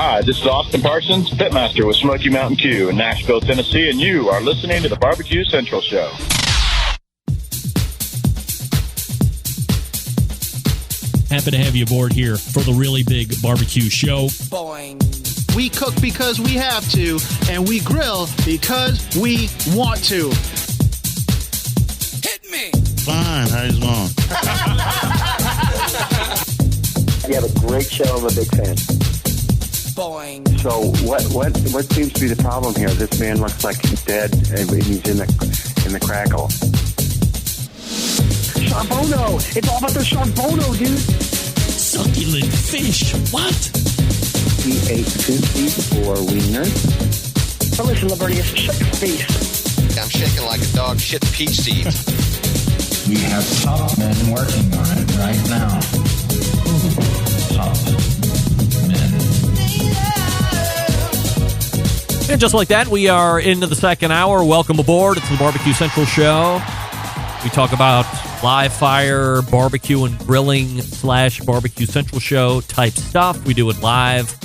Hi, this is Austin Parsons, Pitmaster with Smoky Mountain Q in Nashville, Tennessee, and you are listening to the Barbecue Central Show. Happy to have you aboard here for the really big barbecue show. Boing. We cook because we have to, and we grill because we want to. Hit me. Fine, how's it going? You have a great show. I'm a big fan. Boing. So what seems to be the problem here? This man looks like he's dead and he's in the crackle. Charbono! It's all about the charbono, dude! Succulent fish. What? He ate 2 feet or wieners. Oh, listen, Lavernius, shut your face. I'm shaking like a dog shit peach seeds. We have top men working on it right now. Top men. And just like that, we are into the second hour. Welcome aboard. It's the Barbecue Central Show. We talk about live fire, barbecue and grilling / Barbecue Central Show type stuff. We do it live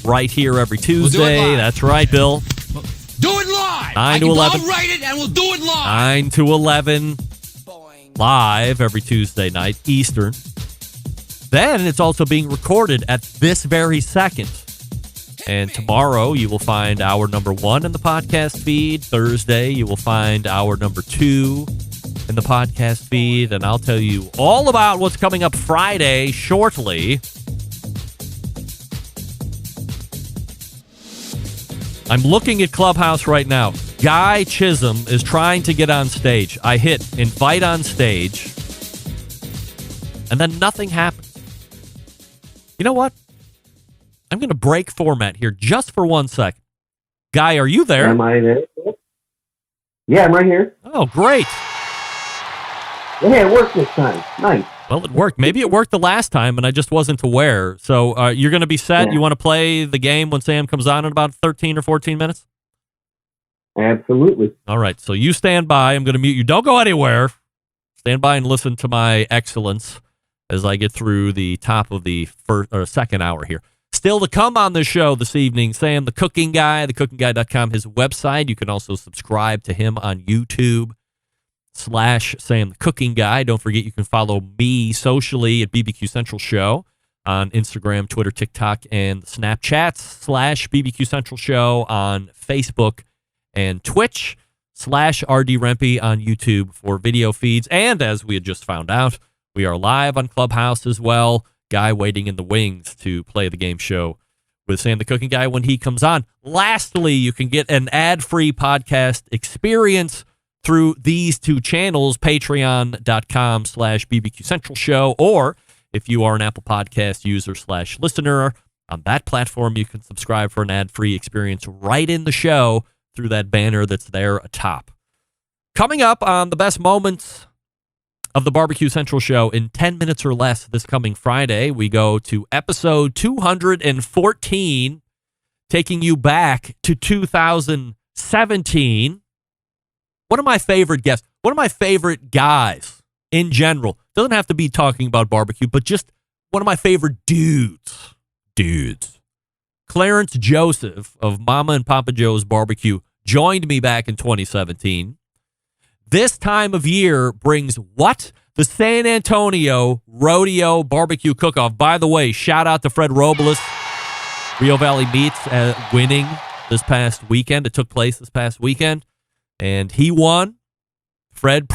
right here every Tuesday. That's right, Bill. Do it live. 9 to 11. I'll write it and we'll do it live. 9 to 11 Boing. live every Tuesday night, Eastern. Then it's also being recorded at this very second. And tomorrow you will find hour number 1 in the podcast feed. Thursday you will find hour number 2 in the podcast feed. And I'll tell you all about what's coming up Friday shortly. I'm looking at Clubhouse right now. Guy Chisholm is trying to get on stage. I hit invite on stage, and then nothing happened. You know what? I'm going to break format here just for 1 second. Guy, are you there? Am I there? Yeah, I'm right here. Oh, great. Yeah, it worked this time. Nice. Well, it worked. Maybe it worked the last time, and I just wasn't aware. So you're going to be set? Yeah. You want to play the game when Sam comes on in about 13 or 14 minutes? Absolutely. All right, so you stand by. I'm going to mute you. Don't go anywhere. Stand by and listen to my excellence as I get through the top of the second hour here. Still to come on the show this evening, Sam the Cooking Guy, thecookingguy.com, his website. You can also subscribe to him on YouTube / Sam the Cooking Guy. Don't forget you can follow me socially at BBQ Central Show on Instagram, Twitter, TikTok, and Snapchats / BBQ Central Show on Facebook and Twitch / RD Rempe on YouTube for video feeds. And as we had just found out, we are live on Clubhouse as well. Guy waiting in the wings to play the game show with Sam the Cooking Guy when he comes on. Lastly, you can get an ad-free podcast experience through these 2 channels, patreon.com / BBQ Central Show, or if you are an Apple Podcast user / listener on that platform, you can subscribe for an ad-free experience right in the show through that banner that's there atop. Coming up on the best moments of the Barbecue Central Show in 10 minutes or less this coming Friday, we go to episode 214, taking you back to 2017. One of my favorite guests, one of my favorite guys in general, doesn't have to be talking about barbecue, but just one of my favorite dudes. Clarence Joseph of Mama and Papa Joe's Barbecue joined me back in 2017. This time of year brings what? The San Antonio Rodeo Barbecue Cook-Off. By the way, shout out to Fred Robles, Rio Valley Meats, winning this past weekend. It took place this past weekend, and he won. Fred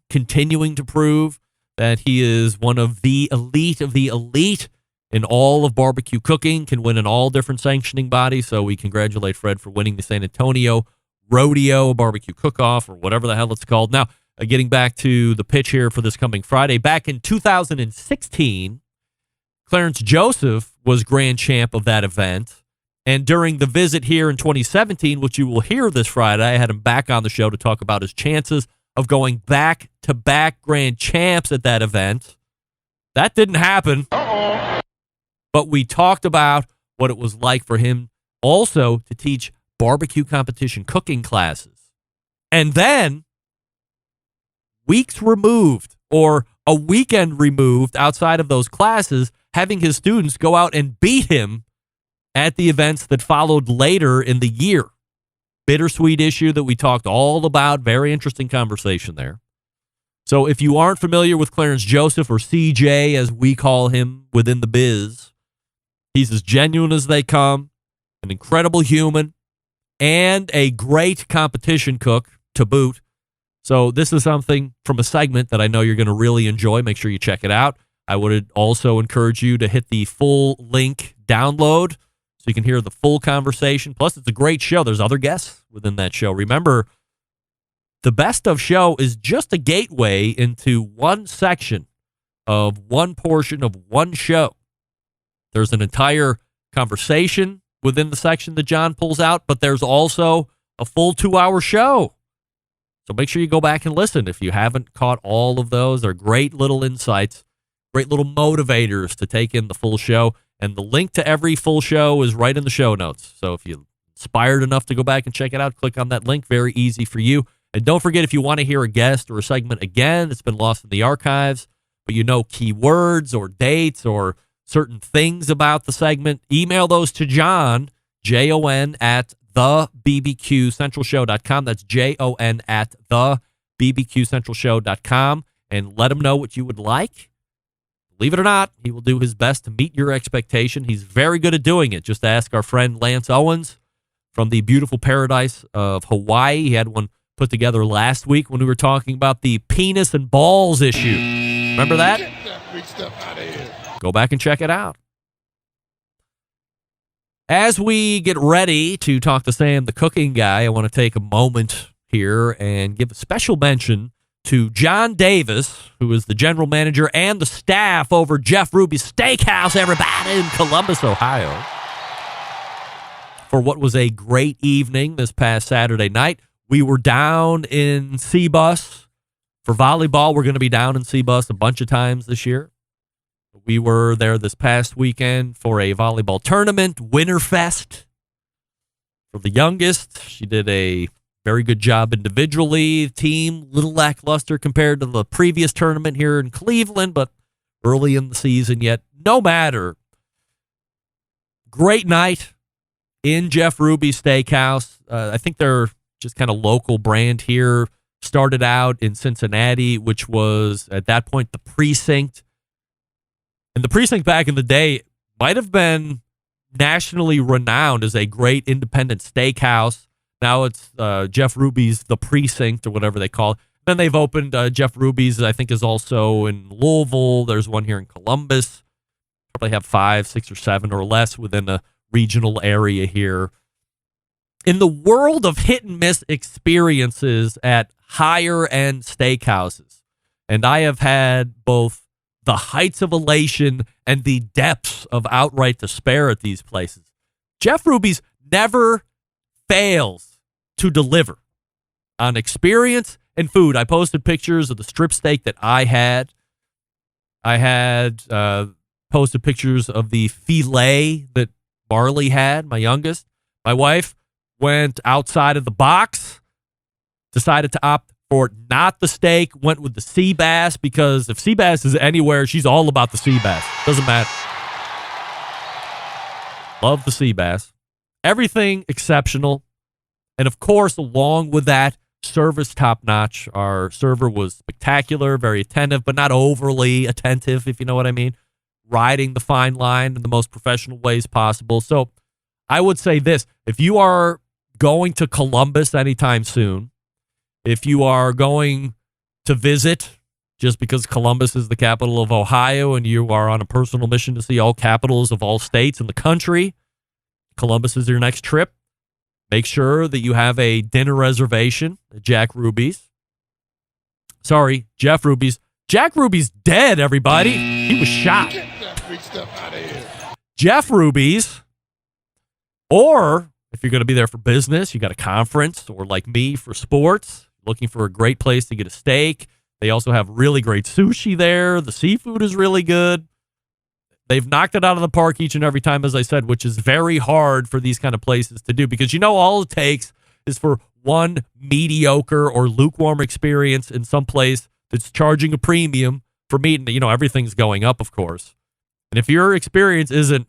continuing to prove that he is one of the elite in all of barbecue cooking, can win in all different sanctioning bodies. So we congratulate Fred for winning the San Antonio Rodeo Barbecue Cook-Off, or whatever the hell it's called. Now, getting back to the pitch here for this coming Friday, back in 2016, Clarence Joseph was grand champ of that event. And during the visit here in 2017, which you will hear this Friday, I had him back on the show to talk about his chances of going back-to-back grand champs at that event. That didn't happen. But we talked about what it was like for him also to teach barbecue competition cooking classes. And then, weeks removed, or a weekend removed outside of those classes, having his students go out and beat him at the events that followed later in the year. Bittersweet issue that we talked all about. Very interesting conversation there. So if you aren't familiar with Clarence Joseph, or CJ as we call him within the biz, he's as genuine as they come, an incredible human, and a great competition cook to boot. So this is something from a segment that I know you're going to really enjoy. Make sure you check it out. I would also encourage you to hit the full link download so you can hear the full conversation. Plus, it's a great show. There's other guests within that show. Remember, the best of show is just a gateway into one section of one portion of one show. There's an entire conversation within the section that John pulls out, but there's also a full 2-hour show. So make sure you go back and listen if you haven't caught all of those. They're great little insights, great little motivators to take in the full show. And the link to every full show is right in the show notes. So if you're inspired enough to go back and check it out, click on that link. Very easy for you. And don't forget, if you want to hear a guest or a segment again, it's been lost in the archives, but you know keywords or dates or certain things about the segment, email those to John, Jon, at thebbqcentralshow.com. That's Jon at thebbqcentralshow.com, and let him know what you would like. Believe it or not, he will do his best to meet your expectation. He's very good at doing it. Just ask our friend Lance Owens from the beautiful paradise of Hawaii. He had one put together last week when we were talking about the penis and balls issue. Remember that? Get that freak stuff out of here. Go back and check it out. As we get ready to talk to Sam, the cooking guy, I want to take a moment here and give a special mention to John Davis, who is the general manager and the staff over Jeff Ruby's Steakhouse, everybody, in Columbus, Ohio, for what was a great evening this past Saturday night. We were down in Seabus for volleyball. We're going to be down in Seabus a bunch of times this year. We were there this past weekend for a volleyball tournament, Winterfest. For the youngest, she did a very good job individually. Team, little lackluster compared to the previous tournament here in Cleveland, but early in the season yet. No matter. Great night in Jeff Ruby's Steakhouse. I think they're just kind of local brand here. Started out in Cincinnati, which was at that point the Precinct. And the Precinct back in the day might have been nationally renowned as a great independent steakhouse. Now it's Jeff Ruby's The Precinct, or whatever they call it. Then they've opened Jeff Ruby's, I think, is also in Louisville. There's one here in Columbus. Probably have 5, 6, or 7 or less within a regional area here. In the world of hit and miss experiences at higher end steakhouses, and I have had both the heights of elation and the depths of outright despair at these places, Jeff Ruby's never fails to deliver on experience and food. I posted pictures of the strip steak that I had. I had posted pictures of the filet that Marley had, my youngest. My wife went outside of the box, decided to opt for not the steak, went with the sea bass, because if sea bass is anywhere, she's all about the sea bass. Doesn't matter. Love the sea bass. Everything exceptional. And of course, along with that, service top-notch. Our server was spectacular, very attentive, but not overly attentive, if you know what I mean. Riding the fine line in the most professional ways possible. So I would say this: if you are going to Columbus anytime soon, if you are going to visit just because Columbus is the capital of Ohio and you are on a personal mission to see all capitals of all states in the country, Columbus is your next trip. Make sure that you have a dinner reservation at Jack Ruby's. Sorry, Jeff Ruby's. Jack Ruby's dead, everybody. He was shot. Get that freak stuff out of here. Jeff Ruby's, or if you're going to be there for business, you got a conference, or like me for sports, looking for a great place to get a steak. They also have really great sushi there. The seafood is really good. They've knocked it out of the park each and every time, as I said, which is very hard for these kind of places to do, because all it takes is for one mediocre or lukewarm experience in some place that's charging a premium for meat. And, everything's going up, of course. And if your experience isn't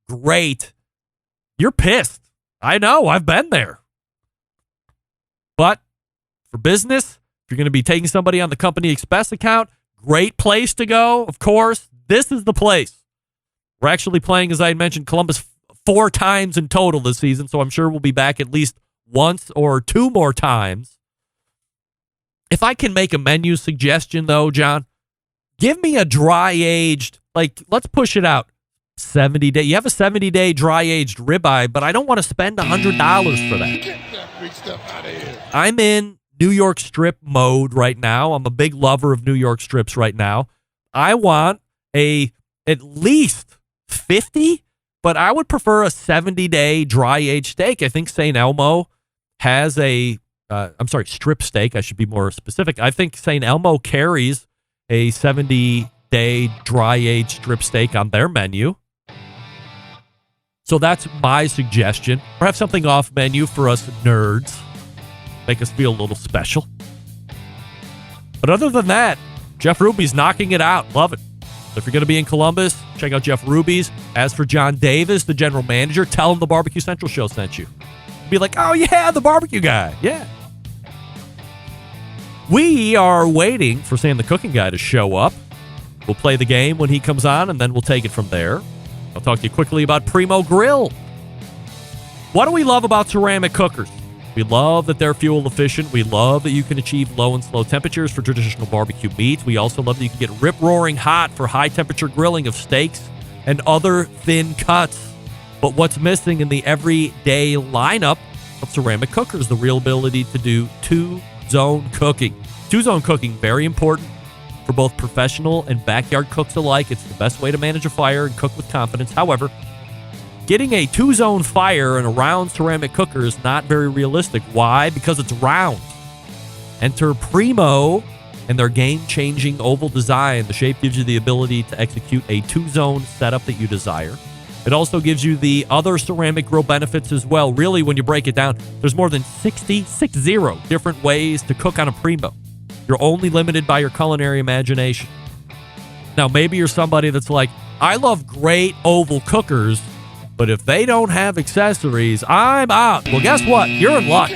great You're pissed. I know. I've been there. But for business, if you're going to be taking somebody on the Company Express account, great place to go. Of course, this is the place. We're actually playing, as I mentioned, Columbus 4 times in total this season, so I'm sure we'll be back at least once or 2 more times. If I can make a menu suggestion, though, John, give me a dry-aged, let's push it out. 70-day. You have a 70-day dry-aged ribeye, but I don't want to spend $100 for that. Get that big stuff out of here. I'm in New York strip mode right now. I'm a big lover of New York strips right now. I want at least 50, but I would prefer a 70-day dry-aged steak. I think St. Elmo has strip steak. I should be more specific. I think St. Elmo carries a 70-day dry-aged strip steak on their menu. So that's my suggestion. Perhaps something off menu for us nerds. Make us feel a little special. But other than that, Jeff Ruby's knocking it out. Love it. So if you're going to be in Columbus, check out Jeff Ruby's. As for John Davis, the general manager, tell him the Barbecue Central show sent you. Be like, oh yeah, the barbecue guy. Yeah. We are waiting for Sam the Cooking Guy to show up. We'll play the game when he comes on, and then we'll take it from there. I'll talk to you quickly about Primo Grill. What do we love about ceramic cookers? We love that they're fuel efficient. We love that you can achieve low and slow temperatures for traditional barbecue meats. We also love that you can get rip-roaring hot for high-temperature grilling of steaks and other thin cuts. But what's missing in the everyday lineup of ceramic cookers? The real ability to do two-zone cooking. Two-zone cooking, very important for both professional and backyard cooks alike. It's the best way to manage a fire and cook with confidence. However, getting a two-zone fire in a round ceramic cooker is not very realistic. Why? Because it's round. Enter Primo and their game-changing oval design. The shape gives you the ability to execute a two-zone setup that you desire. It also gives you the other ceramic grill benefits as well. Really, when you break it down, there's more than 60 different ways to cook on a Primo. You're only limited by your culinary imagination. Now, maybe you're somebody that's like, I love great oval cookers, but if they don't have accessories, I'm out. Well, guess what? You're in luck.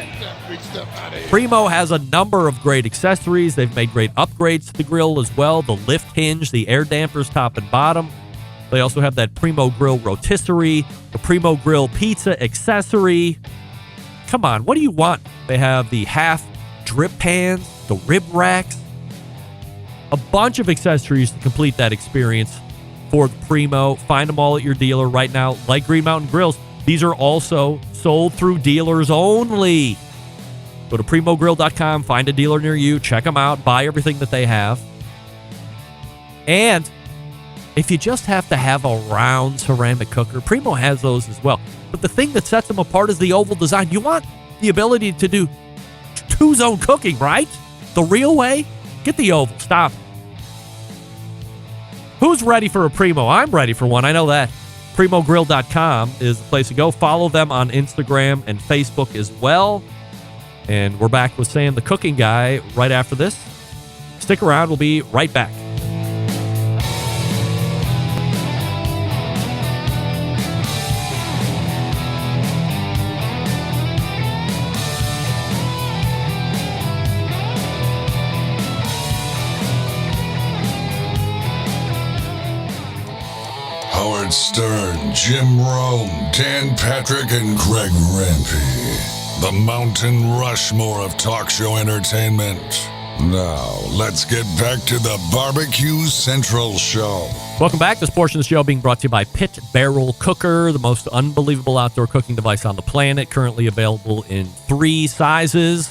Primo has a number of great accessories. They've made great upgrades to the grill as well. The lift hinge, the air dampers top and bottom. They also have that Primo Grill rotisserie, the Primo Grill pizza accessory. Come on, what do you want? They have the half drip pans, the rib racks, a bunch of accessories to complete that experience for the Primo. Find them all at your dealer right now. Like Green Mountain Grills, these are also sold through dealers only. Go to primogrill.com, find a dealer near you, check them out, buy everything that they have. And if you just have to have a round ceramic cooker, Primo has those as well. But the thing that sets them apart is the oval design. You want the ability to do two-zone cooking, right? The real way? Get the oval. Stop. Who's ready for a Primo? I'm ready for one. I know that. Primogrill.com is the place to go. Follow them on Instagram and Facebook as well. And we're back with Sam the Cooking Guy right after this. Stick around. We'll be right back. Howard Stern, Jim Rome, Dan Patrick, and Greg Rempe. The Mountain Rushmore of talk show entertainment. Now, let's get back to the Barbecue Central Show. Welcome back. This portion of the show being brought to you by Pit Barrel Cooker, the most unbelievable outdoor cooking device on the planet, currently available in 3 sizes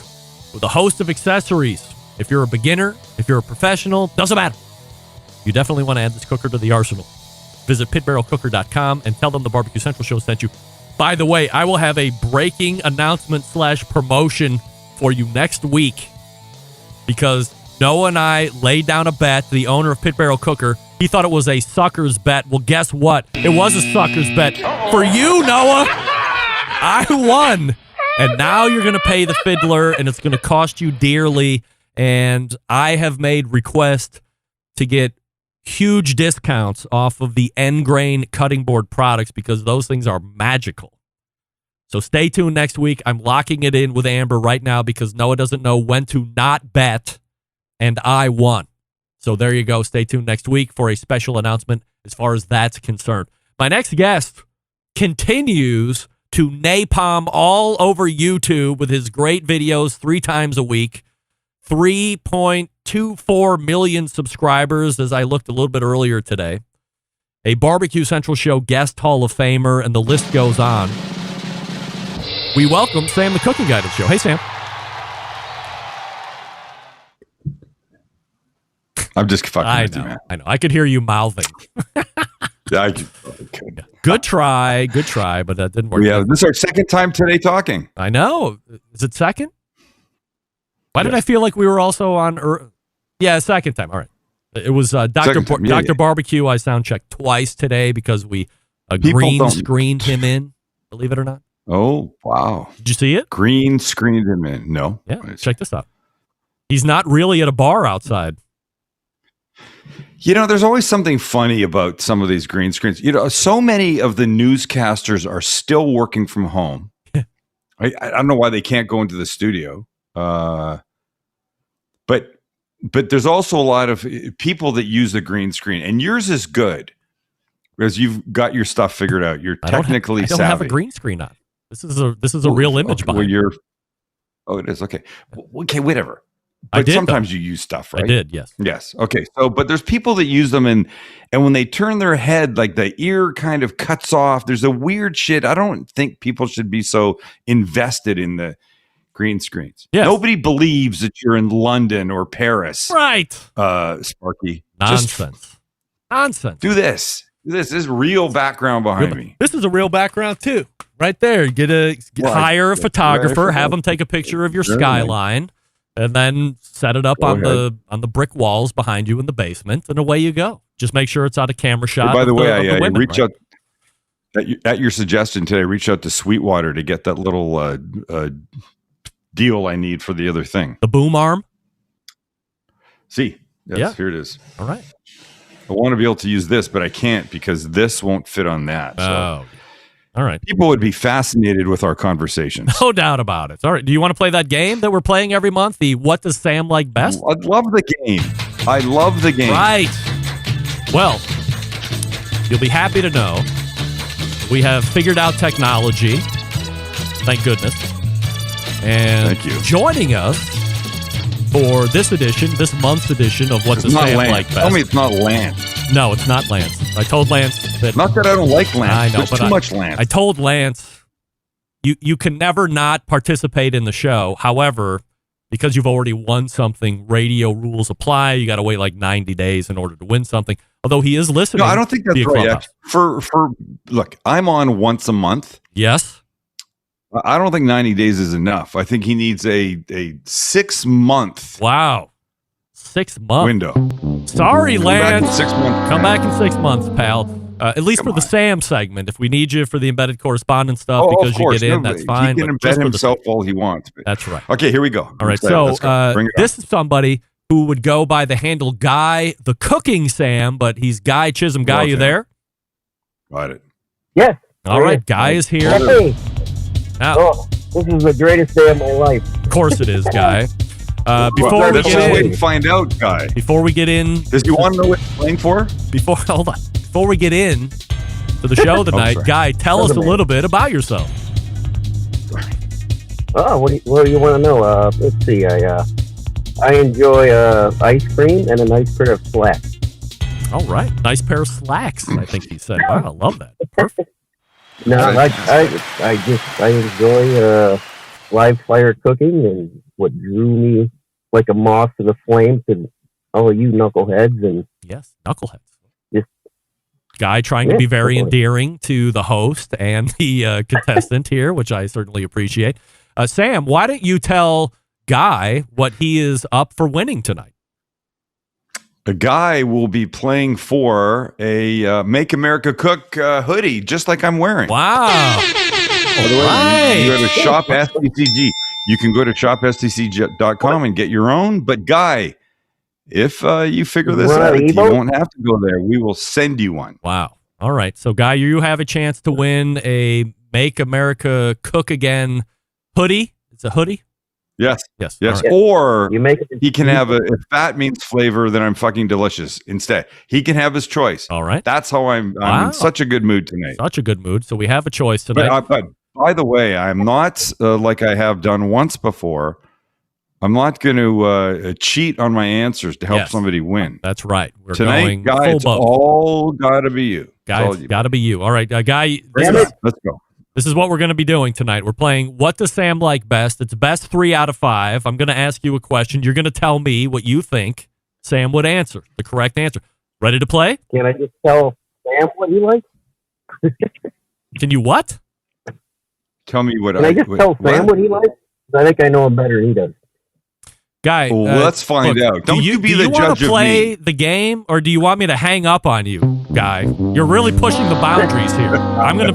with a host of accessories. If you're a beginner, if you're a professional, doesn't matter. You definitely want to add this cooker to the arsenal. Visit pitbarrelcooker.com and tell them the Barbecue Central show sent you. By the way, I will have a breaking announcement / promotion for you next week because Noah and I laid down a bet. The owner of Pit Barrel Cooker, he thought it was a sucker's bet. Well, guess what? It was a sucker's bet for you, Noah. I won. And now you're going to pay the fiddler, and it's going to cost you dearly. And I have made requests to get huge discounts off of the end grain cutting board products because those things are magical. So stay tuned next week. I'm locking it in with Amber right now because Noah doesn't know when to not bet, and I won. So there you go. Stay tuned next week for a special announcement as far as that's concerned. My next guest continues to napalm all over YouTube with his great videos 3 times a week. 3.24 million subscribers, as I looked a little bit earlier today. A Barbecue Central Show guest Hall of Famer, and the list goes on. We welcome Sam the Cooking Guy to the show. Hey, Sam. I'm just fucking with you, man. I know. I could hear you mouthing. Good try, but that didn't work. Yeah, this is our second time today talking. I know. Is it second? Why did I feel like we were also on? Yeah, second time. All right. It was Dr. Barbecue. I sound checked twice today because we green screened him in. Believe it or not. Oh, wow. Did you see it? Green screened him in. No. Yeah. Check this out. He's not really at a bar outside. You know, there's always something funny about some of these green screens. You know, so many of the newscasters are still working from home. I don't know why they can't go into the studio. But there's also a lot of people that use the green screen, and yours is good because you've got your stuff figured out. You're technically savvy. I don't have a green screen on. This is a real image behind. It is okay. Okay, whatever. But sometimes you use stuff, right? I did, yes. Yes. Okay. So, but there's people that use them, and when they turn their head, like the ear kind of cuts off. There's a weird shit. I don't think people should be so invested in the green screens. Yes. Nobody believes that you're in London or Paris. Right. Sparky. Nonsense. Nonsense. Do this. This is real background behind me. This is a real background too. Right there. Hire a photographer, have them take a picture of your skyline. And then set it up on the brick walls behind you in the basement, and away you go. Just make sure it's out of camera shot. By the way, I reached out at your suggestion today. I reached out to Sweetwater to get that little deal I need for the other thing. The boom arm. Yes, here it is. All right. I want to be able to use this, but I can't because this won't fit on that. So. All right. People would be fascinated with our conversations. No doubt about it. All right. Do you want to play that game that we're playing every month? The What Does Sam Like Best? I love the game. Right. Well, you'll be happy to know we have figured out technology. Thank goodness. And thank you. Joining us for this month's edition of What Does Sam Like Best? Tell me it's not Lance. No, it's not Lance. I told Lance that... Not that I don't like Lance. I know, There's but too much Lance. I told Lance, you can never not participate in the show. However, because you've already won something, radio rules apply. You got to wait like 90 days in order to win something. Although he is listening. No, I don't think that's right. Look, I'm on once a month. Yes. I don't think 90 days is enough. I think he needs a 6 month. Wow. 6 month window. Sorry, Lance. 6 months. Come back in 6 months, pal. At least for the Sam segment. If we need you for the embedded correspondence stuff because you get in, that's fine. He can embed himself all he wants. That's right. Okay, here we go. All right. So this is somebody who would go by the handle Guy the Cooking Sam, but he's Guy Chisholm. Guy, you there? Got it. Yes. All right. Guy is here. Hey. Now, this is the greatest day of my life. Of course it is, Guy. Before we get in, find out, Guy. Before we get in, does you want to know what you're playing for? Hold on. Before we get in to the show tonight, Guy, tell us a little bit about yourself. Oh, what do you want to know? Let's see. I enjoy ice cream and a nice pair of slacks. All right, nice pair of slacks. I think he said. Wow, I love that. Perfect. No, I enjoy live fire cooking, and what drew me like a moth to the flame to all you knuckleheads. And yes, knuckleheads. Guy trying to be very endearing to the host and the contestant here, which I certainly appreciate. Sam, why don't you tell Guy what he is up for winning tonight? The Guy will be playing for a Make America Cook hoodie, just like I'm wearing. Wow. You go to Shop STCG. You can go to shopstcg.com and get your own. But Guy, if you figure this out, you won't have to go there. We will send you one. Wow. All right. So, Guy, you have a chance to win a Make America Cook Again hoodie. It's a hoodie. Yes. Yes. Yes. Right. Or You make it he can have if fat means flavor, then I'm fucking delicious instead. He can have his choice. All right. That's how I'm Wow. in such a good mood tonight. Such a good mood. So we have a choice tonight. But by the way, I'm not like I have done once before. I'm not going to cheat on my answers to help somebody win. That's right. We're Tonight, going Guy, full it's boat. all got to be you. Guy, it's got to be you. All right, Guy. Let's go. This is what we're going to be doing tonight. We're playing What Does Sam Like Best? It's best 3 out of 5. I'm going to ask you a question. You're going to tell me what you think Sam would answer, the correct answer. Ready to play? Can I just tell Sam what you like? Can you what? Tell me what Can I just tell Sam what he likes? I think I know him better than he does. Guy, well, let's find out. Don't you be the judge of me. Do you want to play the game, or do you want me to hang up on you, Guy? You're really pushing the boundaries here. I'm gonna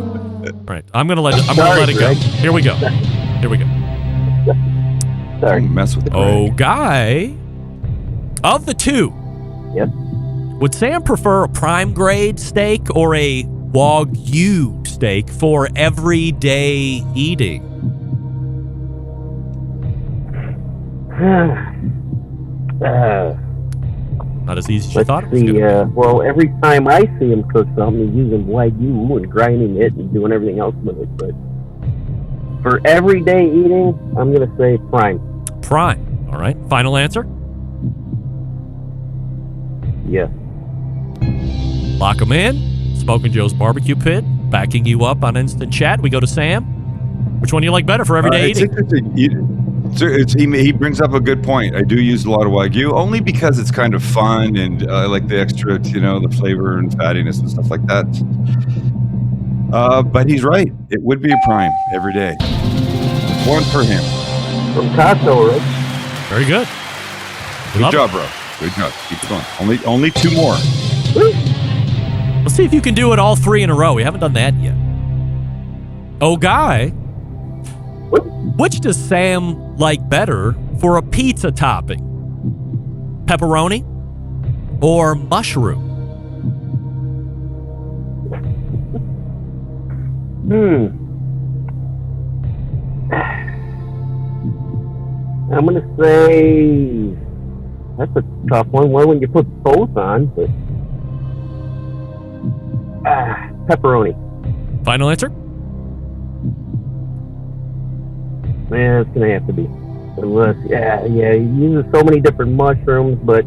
let it go. Here we go. Sorry. Don't mess with Guy. Of the two, yep. Would Sam prefer a prime grade steak or a Wagyu steak for everyday eating? Not as easy as you thought it was going to be. Well, every time I see him cook something, he's using Wagyu and grinding it and doing everything else with it. But for everyday eating, I'm going to say prime. Prime. All right. Final answer? Yes. Lock them in. Smoking Joe's Barbecue Pit. Backing you up on Instant Chat. We go to Sam. Which one do you like better for everyday eating? He brings up a good point. I do use a lot of Wagyu, only because it's kind of fun and I like the extra, the flavor and fattiness and stuff like that. But he's right. It would be a prime every day. One for him. From Costco, right? Very good. Good job, bro. Good job. Keep it going. Only 2 more. Let's see if you can do it all 3 in a row. We haven't done that yet. Guy. Which does Sam like better for a pizza topping? Pepperoni or mushroom? I'm going to say that's a tough one. Why wouldn't you put both on? But pepperoni. Final answer? Yeah, it's gonna have to be. Unless, he uses so many different mushrooms, but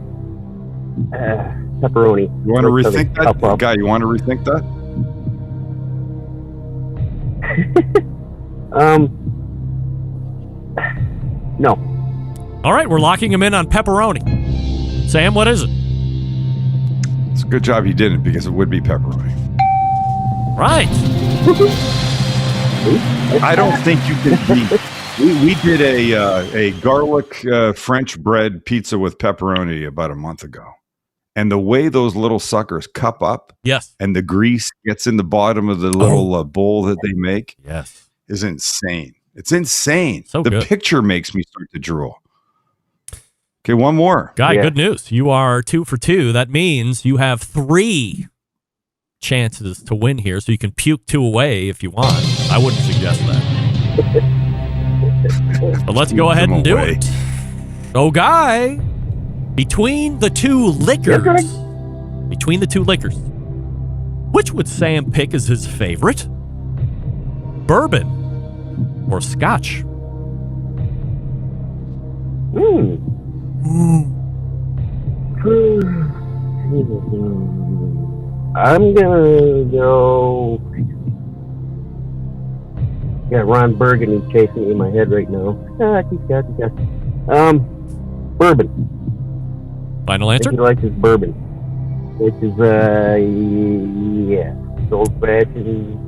pepperoni. You want to rethink that, Guy? You want to rethink that? No. All right, we're locking him in on pepperoni. Sam, what is it? It's a good job you didn't, because it would be pepperoni. Right. I don't think you can beat. We did a garlic French bread pizza with pepperoni about a month ago. And the way those little suckers cup up, yes, and the grease gets in the bottom of the little bowl that they make, yes, is insane. It's insane. So the good. picture makes me start to drool. Okay, one more. Guy, good news. You are 2 for 2. That means you have 3 chances to win here, so you can puke 2 away if you want. I wouldn't suggest that. But let's go ahead and do it. Guy, between the two liquors, which would Sam pick as his favorite? Bourbon or Scotch? I'm gonna go. Got Ron Burgundy chasing me in my head right now. Bourbon. Final answer? I think he likes his bourbon, which is old fashioned.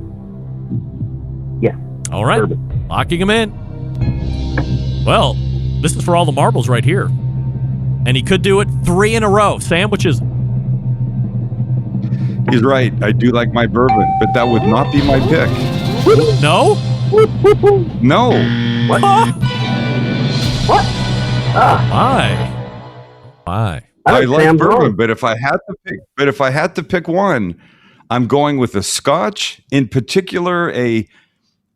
Yeah. All right, bourbon. Locking him in. Well, this is for all the marbles right here, and he could do it 3 in a row. Sam, which is? He's right. I do like my bourbon, but that would not be my pick. No? No. What? What? My. I like bourbon, but if I had to pick one, I'm going with a Scotch, in particular a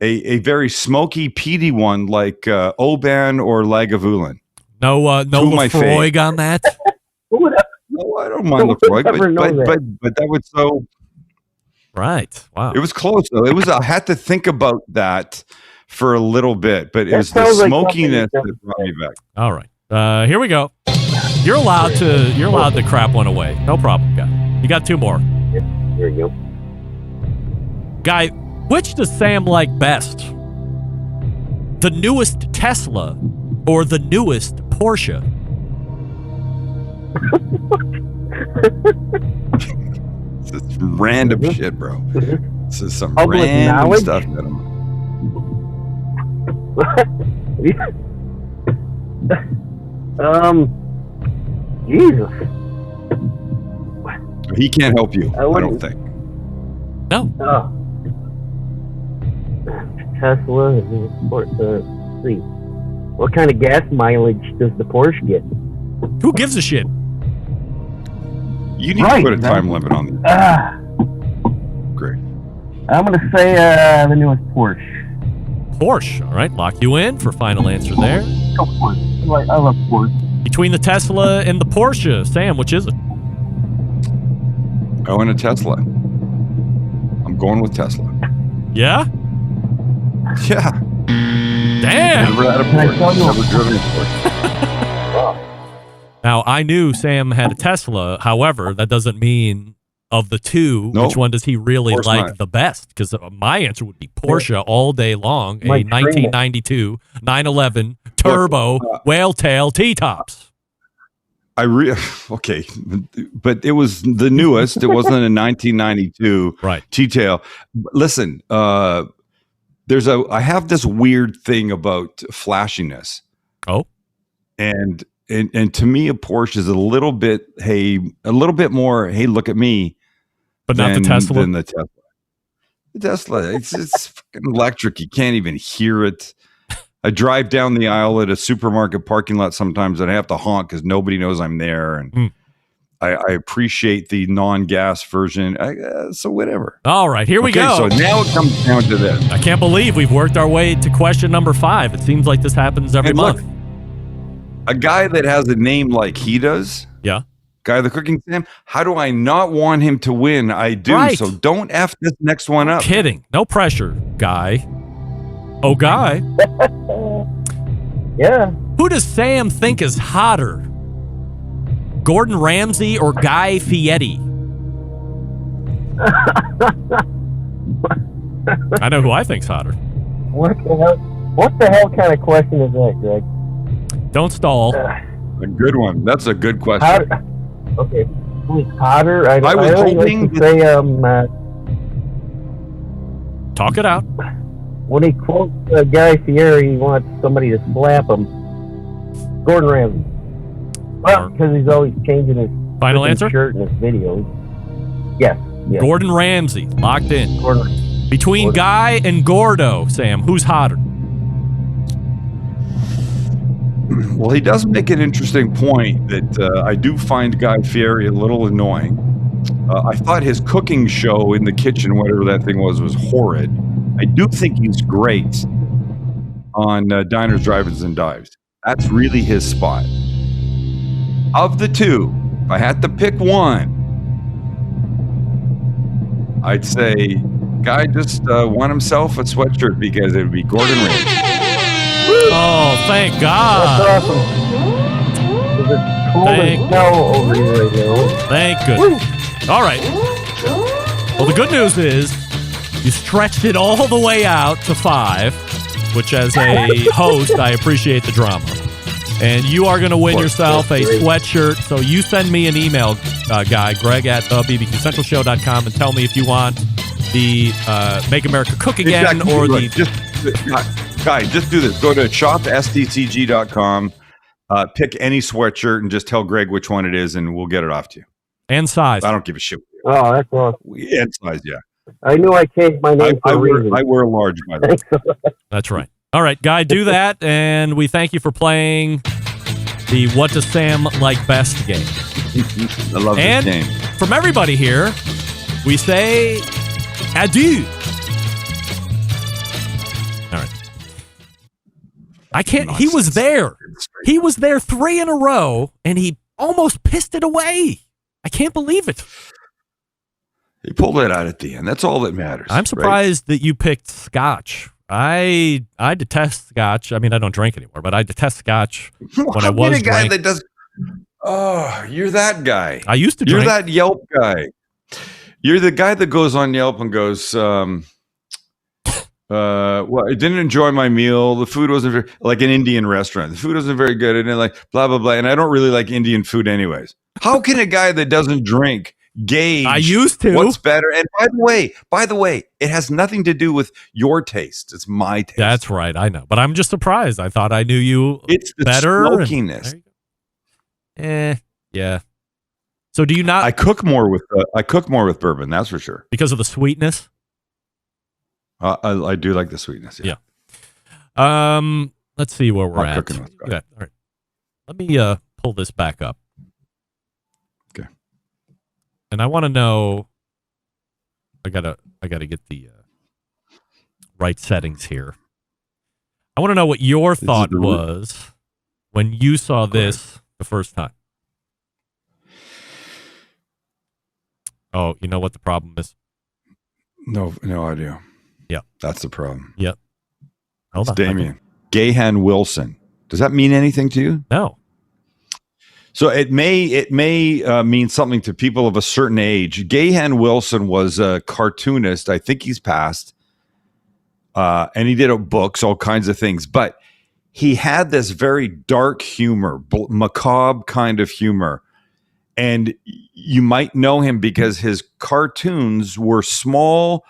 a very smoky, peaty one like Oban or Lagavulin. No Lefroy on that. No, I don't mind Lefroy, but that was so. Right. Wow. It was close though. It was. I had to think about that for a little bit, but it was the smokiness that brought me back. All right. Here we go. You're allowed to crap one away. No problem, guy. You got two more. There you go. Guy, which does Sam like best? The newest Tesla or the newest Porsche? This is random shit, bro. This is some Public random knowledge? stuff. Jesus. He can't help you. I don't think. No. Tesla and let's see. What kind of gas mileage does the Porsche get? Who gives a shit? You need to put a time limit on this. Great. I'm going to say the newest Porsche. Porsche. All right. Lock you in for final answer there. Go Porsche. I love Porsche. Between the Tesla and the Porsche, Sam, which is it? I own a Tesla. I'm going with Tesla. Yeah? Yeah. Damn. Never had a Porsche. Never driven a Porsche. Now, I knew Sam had a Tesla. However, that doesn't mean of the two, which one does he really like the best? Because my answer would be Porsche all day long. A 1992 911 turbo whale tail T-tops. Okay, but it was the newest. It wasn't a 1992 T-tail. Listen, I have this weird thing about flashiness. Oh, and to me, a Porsche is a little bit more. Hey, look at me, but not the Tesla. Than the Tesla. The Tesla, it's fucking electric. You can't even hear it. I drive down the aisle at a supermarket parking lot sometimes, and I have to honk because nobody knows I'm there. And I appreciate the non-gas version. So whatever. All right, here we go. So now it comes down to this. I can't believe we've worked our way to question number 5. It seems like this happens every month. Look, a guy that has a name like he does, Guy the Cooking Sam, how do I not want him to win? I do. Right. So don't F this next one up. Kidding. No pressure, Guy. Oh, Guy. Yeah. Who does Sam think is hotter? Gordon Ramsay or Guy Fieri? I know who I think's hotter. What the hell kind of question is that, Greg? Don't stall. A good one. That's a good question. Okay. Who's hotter? I was hoping to say talk it out. When he quotes Guy Fieri, he wants somebody to slap him. Gordon Ramsay. Well, because he's always changing his final answer shirt in his videos. Yes. Gordon Ramsay, locked in. Between Guy and Gordo, Sam, who's hotter? Well, he does make an interesting point that I do find Guy Fieri a little annoying. I thought his cooking show in the kitchen, whatever that thing was horrid. I do think he's great on Diners, Drive-Ins, and Dives. That's really his spot. Of the two, if I had to pick one, I'd say Guy just won himself a sweatshirt because it would be Gordon Ramsay. Oh, thank God. That's awesome. It's cold as hell over here right now. Thank goodness. All right. Well, the good news is you stretched it all the way out to 5, which as a host, I appreciate the drama. And you are going to win yourself a sweatshirt. So you send me an email, Guy, Greg at bbqcentralshow.com, and tell me if you want the Make America Cook Again or Guy, just do this. Go to shopstcg.com, pick any sweatshirt, and just tell Greg which one it is, and we'll get it off to you. And size. I don't give a shit. Oh, that's awesome. And size, yeah. I knew I changed my name for a reason. I wear a large, by the way. That's right. All right, Guy, do that, and we thank you for playing the What Does Sam Like Best game. I love this game. From everybody here, we say adieu. I can't. Nonsense. He was there. He was there 3 in a row, and he almost pissed it away. I can't believe it. He pulled it out at the end. That's all that matters. I'm surprised that you picked Scotch. I detest Scotch. I mean, I don't drink anymore, but I detest Scotch when I was a guy drink. that does. Oh, you're that guy. I used to drink. You're that Yelp guy. You're the guy that goes on Yelp and goes, well, I didn't enjoy my meal. The food wasn't very, like an Indian restaurant. The food wasn't very good. And like blah, blah, blah. And I don't really like Indian food anyways. How can a guy that doesn't drink gauge I used to. What's better? And by the way, it has nothing to do with your taste. It's my taste. That's right. I know. But I'm just surprised. I thought I knew you it's the better. Smokiness. Yeah. So do you not? I cook more with bourbon. That's for sure. Because of the sweetness. I do like the sweetness. Yeah. Let's see where we're at. Yeah. All right. Let me pull this back up. Okay. And I want to know. I gotta get the right settings here. I want to know what your thought was when you saw this the first time. Oh, you know what the problem is? No idea. Yeah. That's the problem. Yep. Hold on. Damien. Gahan Wilson. Does that mean anything to you? No. So it may mean something to people of a certain age. Gahan Wilson was a cartoonist. I think he's passed. And he did books, all kinds of things. But he had this very dark humor, macabre kind of humor. And you might know him because his cartoons were small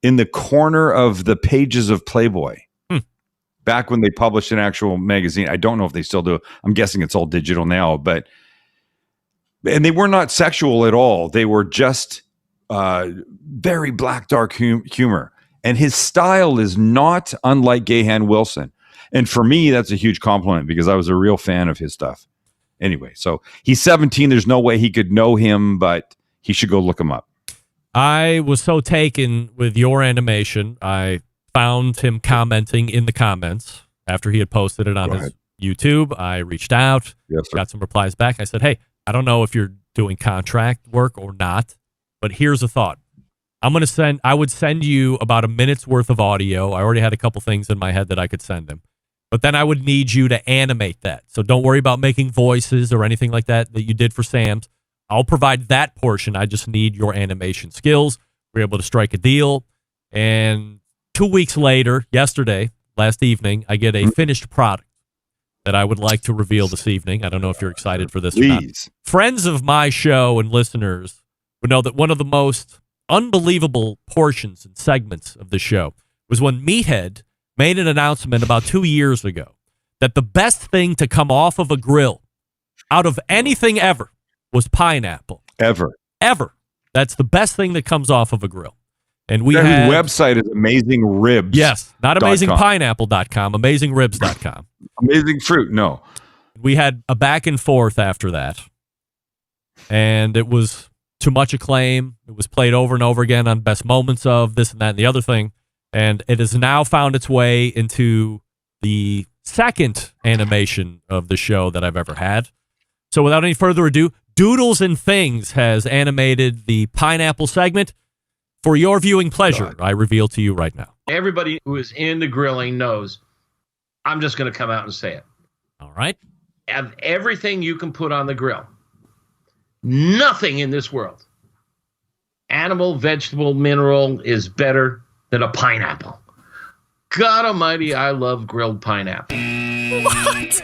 in the corner of the pages of Playboy. Back when they published an actual magazine. I don't know if they still do. I'm guessing it's all digital now. And they were not sexual at all. They were just very black, dark humor. And his style is not unlike Gahan Wilson. And for me, that's a huge compliment because I was a real fan of his stuff. Anyway, so he's 17. There's no way he could know him, but he should go look him up. I was so taken with your animation. I found him commenting in the comments after he had posted it on his YouTube. I reached out, got some replies back. I said, hey, I don't know if you're doing contract work or not, but here's a thought. I would send you about a minute's worth of audio. I already had a couple things in my head that I could send him. But then I would need you to animate that. So don't worry about making voices or anything like that you did for Sam's. I'll provide that portion. I just need your animation skills. We're able to strike a deal. And 2 weeks later, last evening, I get a finished product that I would like to reveal this evening. I don't know if you're excited for this or not. Friends of my show and listeners would know that one of the most unbelievable portions and segments of the show was when Meathead made an announcement about 2 years ago that the best thing to come off of a grill out of anything ever was pineapple. Ever. That's the best thing that comes off of a grill. And his website is Amazing Ribs. Yes, not AmazingPineapple.com, AmazingRibs.com. Amazing Fruit, no. We had a back and forth after that, and it was to much acclaim. It was played over and over again on Best Moments of this and that and the other thing, and it has now found its way into the second animation of the show that I've ever had. So without any further ado, Doodles and Things has animated the pineapple segment. For your viewing pleasure, I reveal to you right now. Everybody who is into grilling knows I'm just going to come out and say it. All right. Of everything you can put on the grill, nothing in this world, animal, vegetable, mineral, is better than a pineapple. God almighty, I love grilled pineapple. What?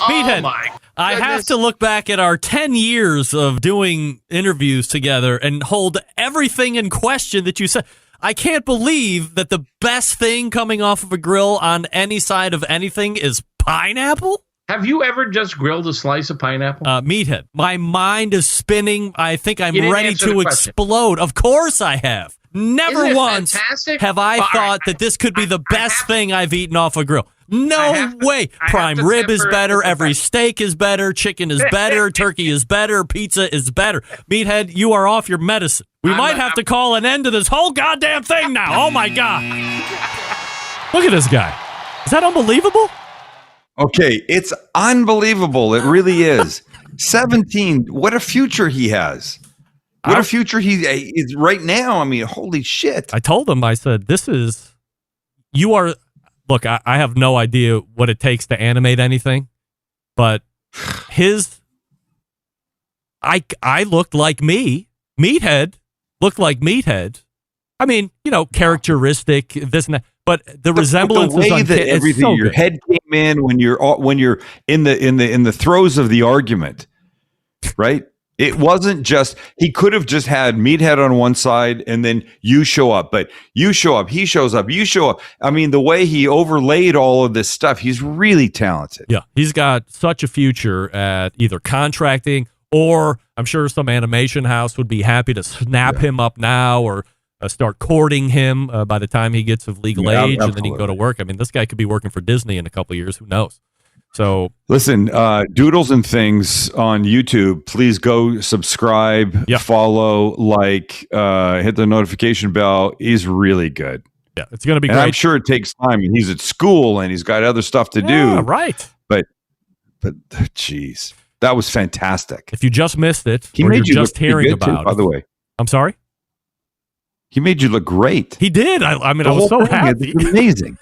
Oh my I have to look back at our 10 years of doing interviews together and hold everything in question that you said. I can't believe that the best thing coming off of a grill on any side of anything is pineapple. Have you ever just grilled a slice of pineapple? Meathead. My mind is spinning. I think I'm ready to explode. Of course I have. Never once have I thought that this could be the best thing I've eaten off a grill. No way. Prime rib is better. Every steak is better. Chicken is better. Turkey is better. Pizza is better. Meathead, you are off your medicine. We might have to call an end to this whole goddamn thing now. Oh, my God. Look at this guy. Is that unbelievable? Okay, it's unbelievable. It really is. 17. What a future he has. What a future he is right now. I mean, holy shit. I told him, I said, look, I have no idea what it takes to animate anything, but I looked like me. Meathead looked like Meathead. I mean, characteristic, this and that. But the resemblance the way is that everything so your good. head came in when you're in the throes of the argument, right? It wasn't just he could have just had Meathead on one side and then you show up, but you show up, he shows up, you show up. I mean, the way he overlaid all of this stuff, he's really talented. Yeah, he's got such a future at either contracting or I'm sure some animation house would be happy to snap him up now or start courting him by the time he gets of legal age, and then he can go to work. I mean, this guy could be working for Disney in a couple of years. Who knows? So listen, Doodles and Things on YouTube. Please go subscribe, follow, hit the notification bell. He's really good. Yeah, it's going to be and great. I'm sure it takes time. And he's at school and he's got other stuff to do. Right. But geez, that was fantastic. If you just missed it, he or made you're you just hearing about it. By the way, I'm sorry. He made you look great. He did. I mean, I was so happy. It's amazing.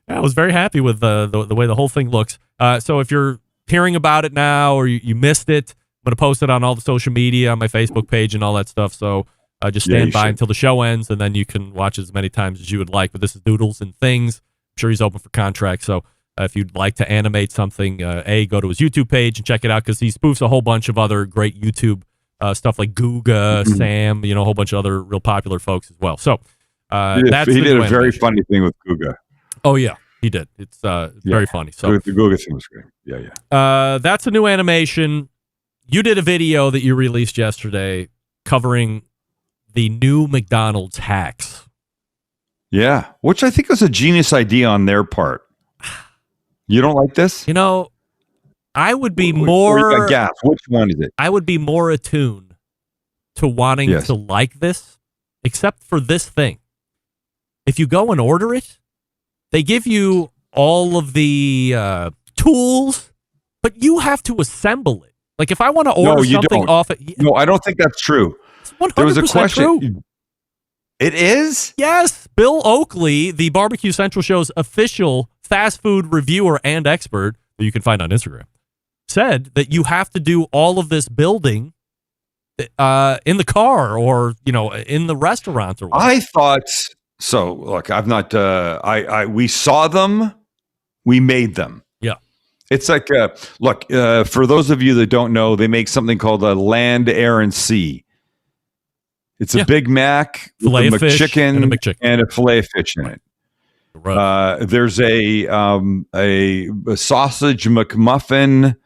I was very happy with the way the whole thing looks. So if you're hearing about it now or you missed it, I'm going to post it on all the social media, on my Facebook page and all that stuff. So just stand by until the show ends, and then you can watch as many times as you would like. But this is Doodles and Things. I'm sure he's open for contract. So if you'd like to animate something, go to his YouTube page and check it out because he spoofs a whole bunch of other great YouTube stuff like Googa, Sam, a whole bunch of other real popular folks as well. So he did a very funny thing with Googa. Oh yeah, he did. It's very funny. So the Googa thing was great. Yeah. That's a new animation. You did a video that you released yesterday covering the new McDonald's hacks. Yeah, which I think was a genius idea on their part. You don't like this? I would be more. Gas. Which one is it? I would be more attuned to wanting to like this, except for this thing. If you go and order it, they give you all of the tools, but you have to assemble it. Like if I want to order something off it. No, I don't think that's true. It's 100% there was a question. True. It is? Yes. Bill Oakley, the Barbecue Central Show's official fast food reviewer and expert, that you can find on Instagram, said that you have to do all of this building in the car or, in the restaurant or whatever. I thought so. Look, I've not, we saw them, we made them. Yeah. It's like, for those of you that don't know, they make something called a land, air, and sea. It's a Big Mac, filet with of fish McChicken, and a McChicken. and a filet of fish in it. There's a sausage McMuffin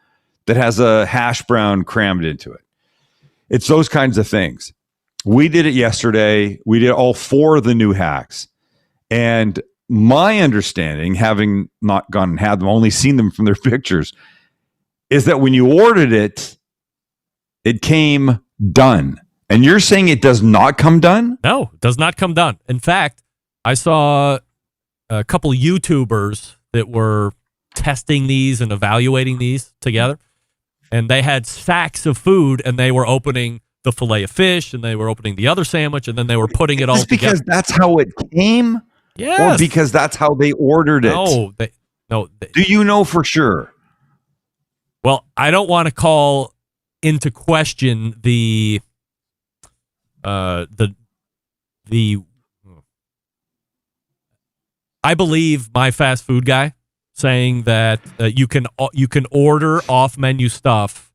that has a hash brown crammed into it. It's those kinds of things. We did it yesterday. We did all 4 of the new hacks. And my understanding, having not gone and had them, only seen them from their pictures, is that when you ordered it, it came done. And you're saying it does not come done? No, it does not come done. In fact, I saw a couple of YouTubers that were testing these and evaluating these together. And they had sacks of food, and they were opening the filet of fish, and they were opening the other sandwich, and then they were putting it all together. Because that's how it came? Yes. Or because that's how they ordered it? No. Do you know for sure? Well, I don't want to call into question the I believe my fast food guy saying that you can order off menu stuff,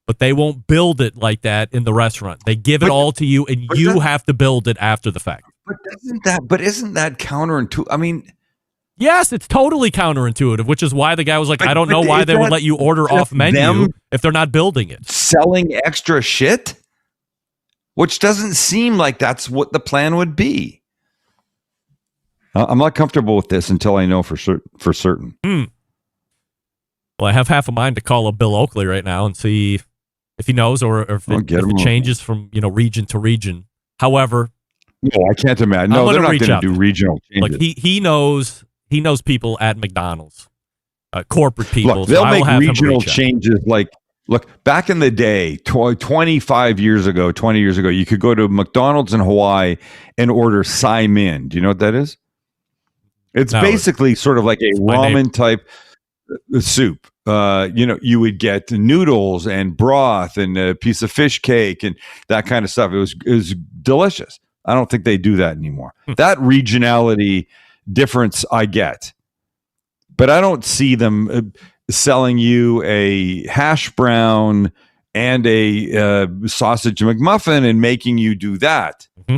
but they won't build it like that in the restaurant. They give it all to you, and you have to build it after the fact. But isn't that counterintuitive? I mean, yes, it's totally counterintuitive, which is why the guy was like, I don't know why they would let you order off menu if they're not building it. Selling extra shit? Which doesn't seem like that's what the plan would be. I'm not comfortable with this until I know for certain. Well, I have half a mind to call up Bill Oakley right now and see if he knows or if it changes from region to region. However, no, I can't imagine. No, they're not going to do regional changes. Like he knows he knows people at McDonald's, corporate people. Look, they'll so I will make have him regional reach out. changes. Like, look, back in the day, 25 years ago, 20 years ago, you could go to McDonald's in Hawaii and order Sai Min. Do you know what that is? It's basically sort of like a ramen type soup. You would get noodles and broth and a piece of fish cake and that kind of stuff. It was delicious. I don't think they do that anymore. That regionality difference I get, but I don't see them selling you a hash brown and a sausage McMuffin and making you do that. Mm-hmm.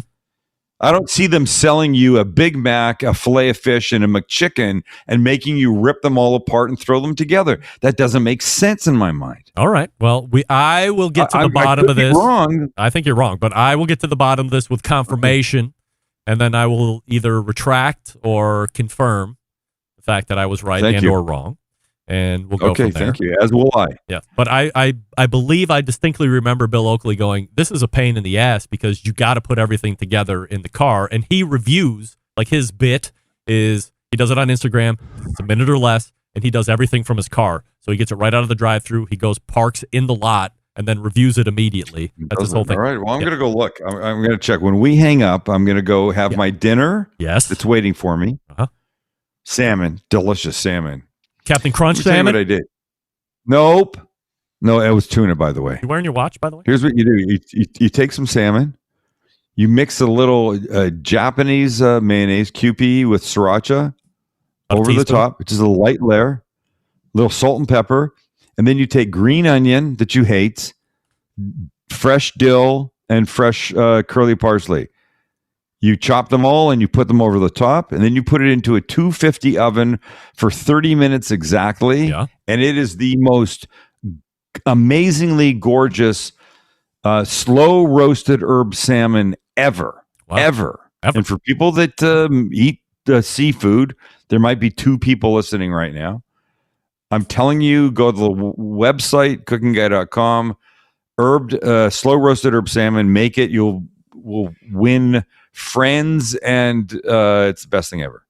I don't see them selling you a Big Mac, a filet of fish, and a McChicken and making you rip them all apart and throw them together. That doesn't make sense in my mind. All right. Well, I will get to the bottom of this. Wrong. I think you're wrong, but I will get to the bottom of this with confirmation, and then I will either retract or confirm the fact that I was right or wrong, and we'll go from there. Thank you. As will I. Yeah, but I believe I distinctly remember Bill Oakley going, "This is a pain in the ass because you got to put everything together in the car." And he reviews, like his bit is he does it on Instagram. It's a minute or less, and he does everything from his car. So he gets it right out of the drive-through. He goes, parks in the lot, and then reviews it immediately. That's his whole thing. All right. Well, I'm going to go look. I'm going to check. When we hang up, I'm going to go have my dinner. Yes. It's waiting for me. Uh-huh. Salmon. Delicious salmon. Captain Crunch Let me tell you salmon? what I did. Nope. No, it was tuna, by the way. You wearing your watch, by the way? Here's what you do. You take some salmon. You mix a little Japanese mayonnaise, Kewpie, with sriracha over the top, which is a light layer. Little salt and pepper, and then you take green onion that you hate, fresh dill, and fresh curly parsley. You chop them all and you put them over the top, and then you put it into a 250 oven for 30 minutes exactly. Yeah. And it is the most amazingly gorgeous slow roasted herb salmon ever. And for people that eat seafood, there might be 2 people listening right now. I'm telling you, go to the website, cookingguy.com, slow roasted herb salmon, make it. Will win friends, and it's the best thing ever.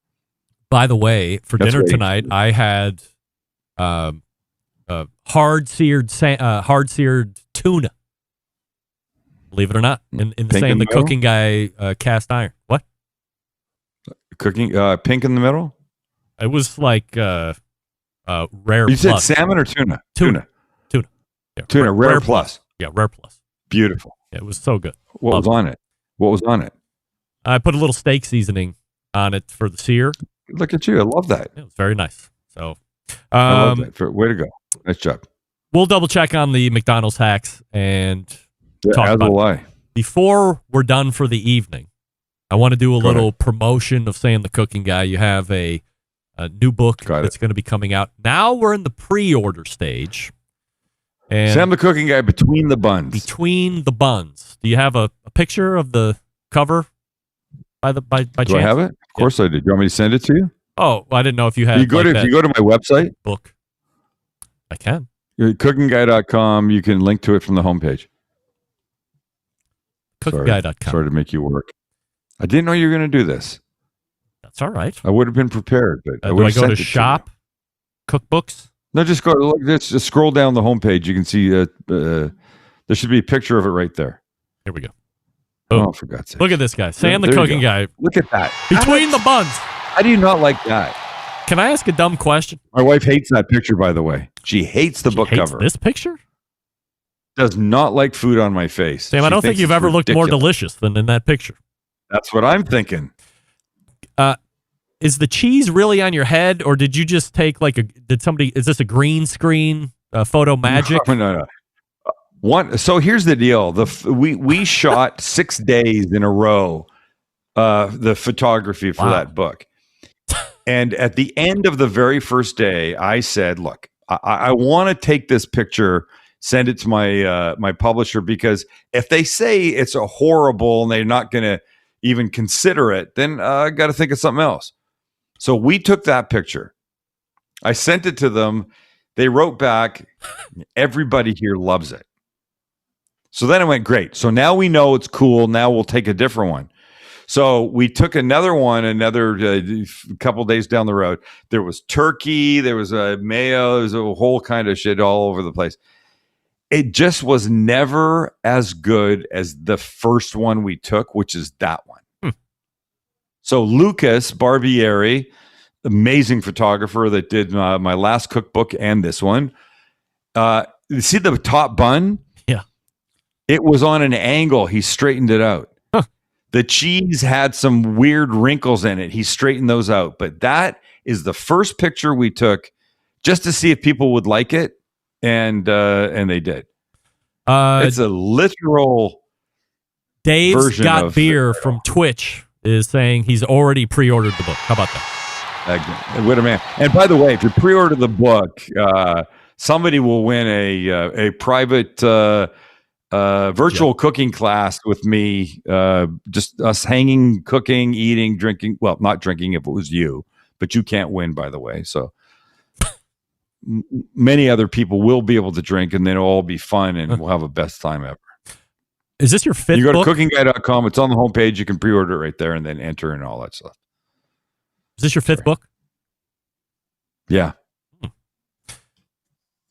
By the way, for dinner tonight, I had hard seared tuna. Believe it or not, in the Cooking Guy cast iron. What? Cooking pink in the middle? It was like rare. You plus. said salmon or tuna? Tuna. Yeah, tuna. Rare plus. Yeah, rare plus. Beautiful. Yeah, it was so good. What was on it? I put a little steak seasoning on it for the sear. Look at you. I love that. It was very nice. So, I love that. Way to go. Nice job. We'll double check on the McDonald's hacks and talk as about will it. I. Before we're done for the evening, I want to do a little promotion of Sam the Cooking Guy. You have a new book that's going to be coming out. Now we're in the pre-order stage. And Sam the Cooking Guy, Between the Buns. Between the Buns. Do you have a picture of the cover by chance? Do I have it? Of course I did. You want me to send it to you? Oh, I didn't know if you had. If you go to my website, book. I can. Cookingguy.com. You can link to it from the homepage. Cookingguy.com. Sorry to make you work. I didn't know you were going to do this. That's all right. I would have been prepared, but do I go to shop cookbooks? No, just go. Look, just scroll down the homepage. You can see there should be a picture of it right there. Here we go. Boom. Oh, for God's sake! Look at this guy, Sam the Cooking Guy. Look at that. Between the Buns. How do you not like that? Can I ask a dumb question? My wife hates that picture, by the way. She hates the book cover. This picture? Does not like food on my face. Sam, I don't think you've ever looked more delicious than in that picture. That's what I'm thinking. Is the cheese really on your head, or did you just take is this a green screen photo magic? No. So here's the deal. We shot 6 days in a row the photography for that book. And at the end of the very first day, I said, look, I want to take this picture, send it to my publisher, because if they say it's a horrible and they're not going to even consider it, then I got to think of something else. So we took that picture. I sent it to them. They wrote back, everybody here loves it. So then I went, great. So now we know it's cool. Now we'll take a different one. So we took another couple days down the road. There was turkey, there was a mayo, there was a whole kind of shit all over the place. It just was never as good as the first one we took, which is that one. So Lucas Barbieri, amazing photographer that did my last cookbook and this one. You see the top bun? Yeah. It was on an angle. He straightened it out. The cheese had some weird wrinkles in it. He straightened those out. But that is the first picture we took just to see if people would like it. And they did. It's a literal Dave's version Got of Beer from Twitch is saying he's already pre-ordered the book. How about that? What a man. And by the way, if you pre-order the book, somebody will win a private virtual cooking class with me, just us hanging, cooking, eating, drinking. Well, not drinking if it was you, but you can't win, by the way. So many other people will be able to drink, and then it'll all be fun, and we'll have a best time ever. Is this your fifth book? You go to cookingguy.com. It's on the homepage. You can pre-order it right there and then enter and all that stuff. Is this your fifth book? Yeah.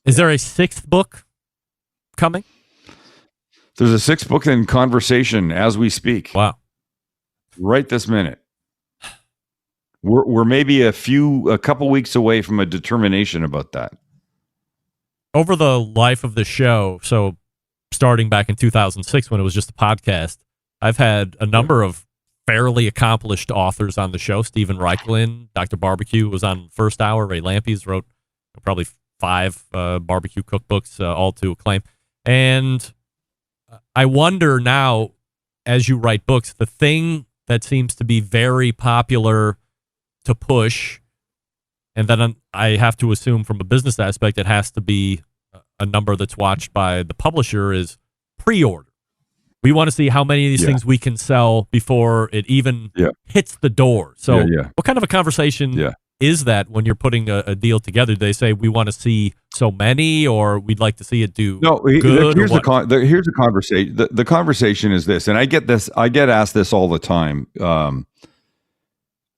Is there a sixth book coming? There's a sixth book in conversation as we speak. Wow. Right this minute. We're maybe a couple weeks away from a determination about that. Over the life of the show, so starting back in 2006 when it was just a podcast, I've had a number of fairly accomplished authors on the show. Stephen Reichlin, Dr. Barbecue was on First Hour. Ray Lampies wrote probably 5 barbecue cookbooks, all to acclaim. And I wonder now, as you write books, the thing that seems to be very popular to push, and then I have to assume from a business aspect it has to be a number that's watched by the publisher, is pre-order. We want to see how many of these things we can sell before it even hits the door. So what kind of a conversation is that when you're putting a deal together? Do they say, we want to see so many, or we'd like to see it do good? Here's the conversation. The conversation is this, and I get asked this all the time.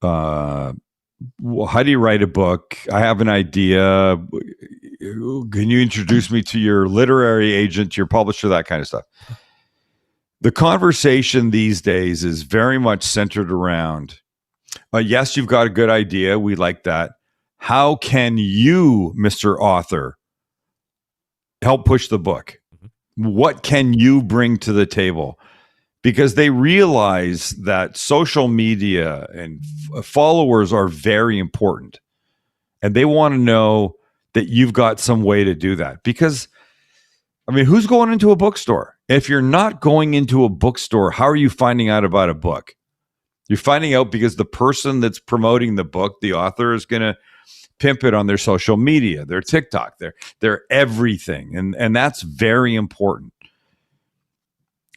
How do you write a book? I have an idea. Can you introduce me to your literary agent, your publisher, that kind of stuff? The conversation these days is very much centered around, yes, you've got a good idea. We like that. How can you, Mr. Author, help push the book? What can you bring to the table? Because they realize that social media and followers are very important. And they want to know that you've got some way to do that. Because, I mean, who's going into a bookstore? If you're not going into a bookstore, how are you finding out about a book? You're finding out because the person that's promoting the book, the author, is going to pimp it on their social media, their TikTok, their everything. And that's very important.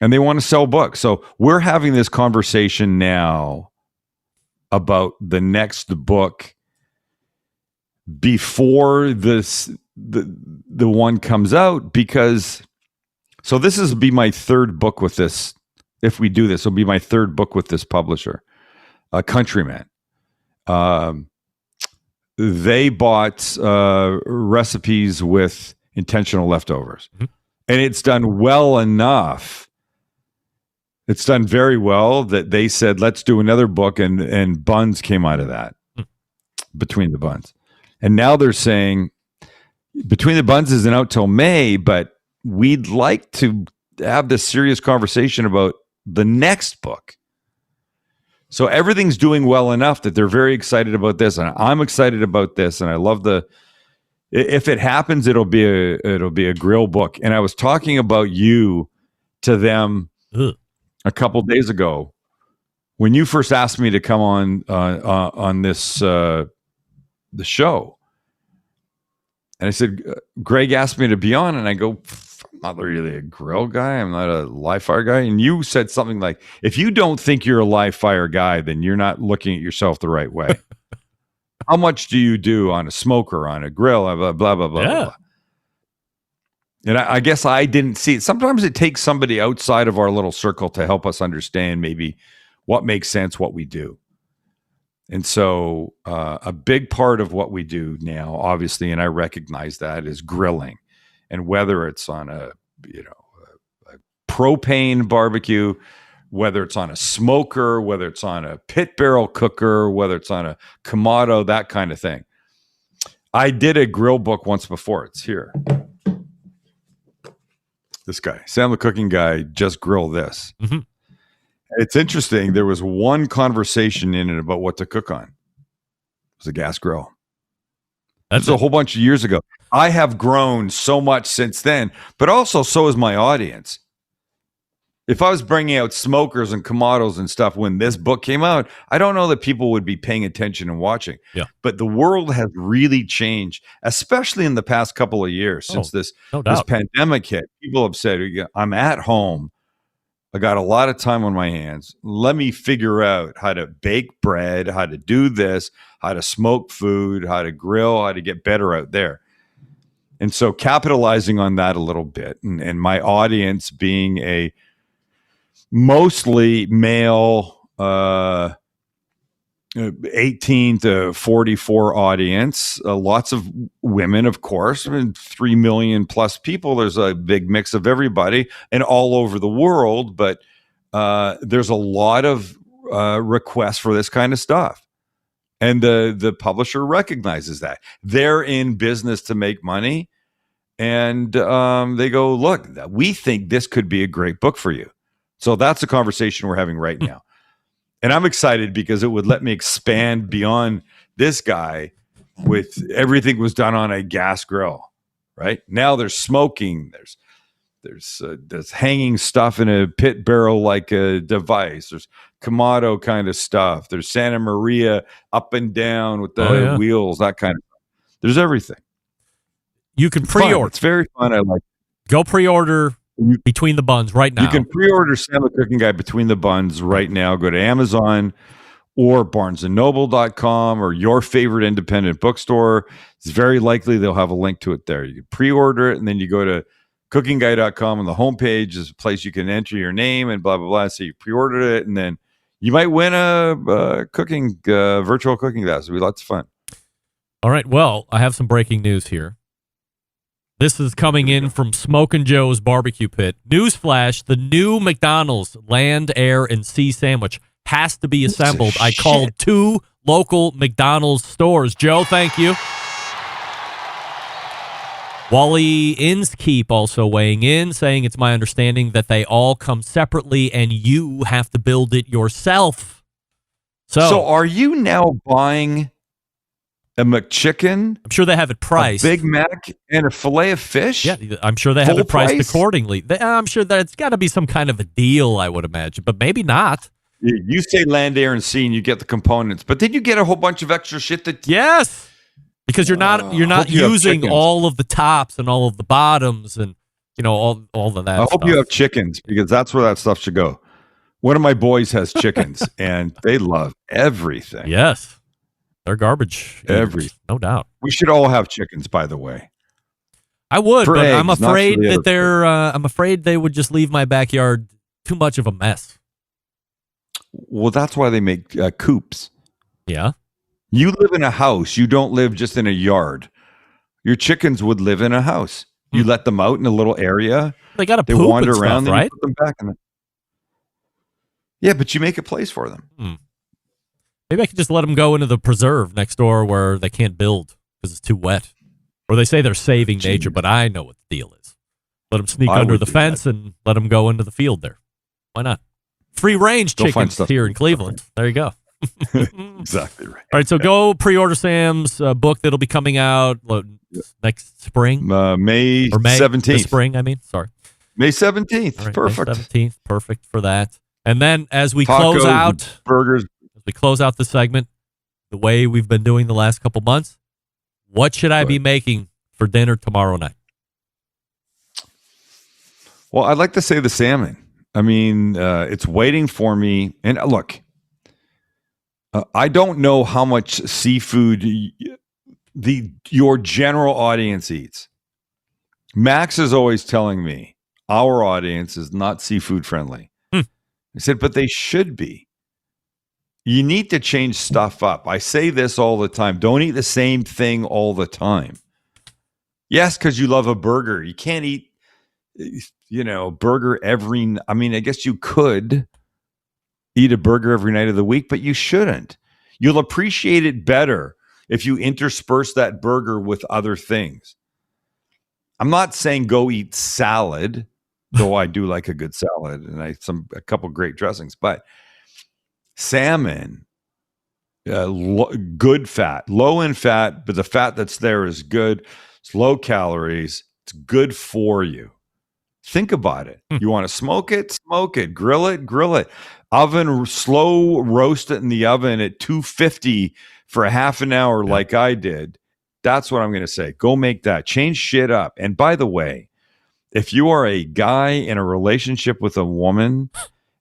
And they want to sell books. So we're having this conversation now about the next book before the one comes out, because so this will be my third book with this. If we do this, it'll be my third book with this publisher, Countryman. They bought recipes with intentional leftovers, and it's done well enough. It's done very well that they said, let's do another book, and Buns came out of that, Between the Buns. And now they're saying Between the Buns isn't out till May, but we'd like to have this serious conversation about the next book. So everything's doing well enough that they're very excited about this, and I'm excited about this, and I love if it happens, it'll be a grill book. And I was talking about you to them a couple days ago when you first asked me to come on this the show. And I said, Greg asked me to be on, and I go, I'm not really a grill guy. I'm not a live fire guy. And you said something like, if you don't think you're a live fire guy, then you're not looking at yourself the right way. How much do you do on a smoker, on a grill, blah, blah, blah, blah, blah. And I guess I didn't see it. Sometimes it takes somebody outside of our little circle to help us understand maybe what makes sense, what we do. And so a big part of what we do now, obviously, and I recognize that, is grilling. And whether it's on a propane barbecue, whether it's on a smoker, whether it's on a pit barrel cooker, whether it's on a Kamado, that kind of thing. I did a grill book once before. It's here. This guy, Sam the Cooking Guy, just grilled this. Mm-hmm. It's interesting. There was one conversation in it about what to cook on. It was a gas grill. That's a whole bunch of years ago. I have grown so much since then, but also so has my audience. If I was bringing out smokers and Kamados and stuff when this book came out, I don't know that people would be paying attention and watching. Yeah. But the world has really changed, especially in the past couple of years since this pandemic hit. People have said, I'm at home. I got a lot of time on my hands. Let me figure out how to bake bread, how to do this, how to smoke food, how to grill, how to get better out there. And so capitalizing on that a little bit, and my audience being a mostly male 18 to 44 audience, lots of women, of course. I mean, 3 million plus people. There's a big mix of everybody and all over the world, but there's a lot of requests for this kind of stuff. And the publisher recognizes that. They're in business to make money. And they go, look, we think this could be a great book for you. So that's a conversation we're having right now. And I'm excited because it would let me expand beyond this guy with everything was done on a gas grill, right? Now there's smoking. There's hanging stuff in a pit barrel like a device. There's Kamado kind of stuff. There's Santa Maria up and down with the wheels, that kind of stuff. There's everything. You can pre-order. It's very fun. I like it. Go pre-order Between the Buns right now. You can pre-order Sam the Cooking Guy Between the Buns right now. Go to Amazon or barnesandnoble.com or your favorite independent bookstore. It's very likely they'll have a link to it there. You can pre-order it, and then you go to cookingguy.com, and the homepage is a place you can enter your name and blah, blah, blah. So you pre-ordered it, and then you might win a virtual cooking class. It'll be lots of fun. All right. Well, I have some breaking news here. This is coming in from Smokin' Joe's Barbecue Pit. Newsflash, the new McDonald's Land, Air, and Sea Sandwich has to be assembled. I called 2 local McDonald's stores. Joe, thank you. Wally Inskeep also weighing in, saying it's my understanding that they all come separately and you have to build it yourself. So are you now buying a McChicken? I'm sure they have it priced. A Big Mac and a fillet of fish? Yeah, I'm sure they have it priced accordingly. I'm sure that it's got to be some kind of a deal, I would imagine, but maybe not. You say Land, Air, and Sea, and you get the components, but then you get a whole bunch of extra shit that... Yes, because you're not using all of the tops and all of the bottoms and all of that. I hope you have chickens, because that's where that stuff should go. One of my boys has chickens, and they love everything. Yes. They're garbage. No doubt. We should all have chickens, by the way. I would, for but eggs, I'm afraid that they're. I'm afraid they would just leave my backyard too much of a mess. Well, that's why they make coops. Yeah. You live in a house. You don't live just in a yard. Your chickens would live in a house. You let them out in a little area. They got to poop wander and around. Stuff, right? You put them back in it. Yeah, but you make a place for them. Maybe I could just let them go into the preserve next door where they can't build because it's too wet. Or they say they're saving nature, but I know what the deal is. Let them sneak under the fence and let them go into the field there. Why not? Free range chickens here in Cleveland. There you go. Exactly right. All right, so go pre-order Sam's book that'll be coming out next spring. May 17th. This spring, I mean. Sorry. May 17th. Right, perfect. May 17th. Perfect for that. And then as we Tacos, close out... burgers. We close out the segment the way we've been doing the last couple months. What should I be making for dinner tomorrow night? Well, I'd like to say the salmon. I mean, it's waiting for me. And look, I don't know how much seafood your general audience eats. Max is always telling me our audience is not seafood friendly. I said, but they should be. You need to change stuff up. I say this all the time. Don't eat the same thing all the time. Yes, because you love a burger. You can't eat, burger every. I mean, I guess you could eat a burger every night of the week, but you shouldn't. You'll appreciate it better if you intersperse that burger with other things. I'm not saying go eat salad, though I do like a good salad and a couple great dressings, but salmon, good fat, low in fat, but the fat that's there is good. It's low calories. It's good for you. Think about it. You want to smoke it, grill it. Oven, slow roast it in the oven at 250 for a half an hour like I did. That's what I'm going to say. Go make that. Change shit up. And by the way, if you are a guy in a relationship with a woman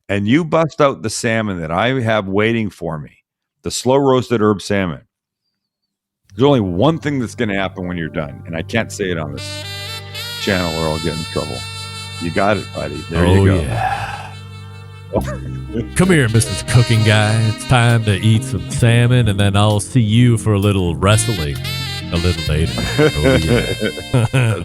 and you bust out the salmon that I have waiting for me, the slow roasted herb salmon, there's only one thing that's going to happen when you're done. And I can't say it on this channel or I'll get in trouble. You got it, buddy. There you go. Yeah. Come here, Mrs. Cooking Guy. It's time to eat some salmon, and then I'll see you for a little wrestling a little later. Oh, yeah.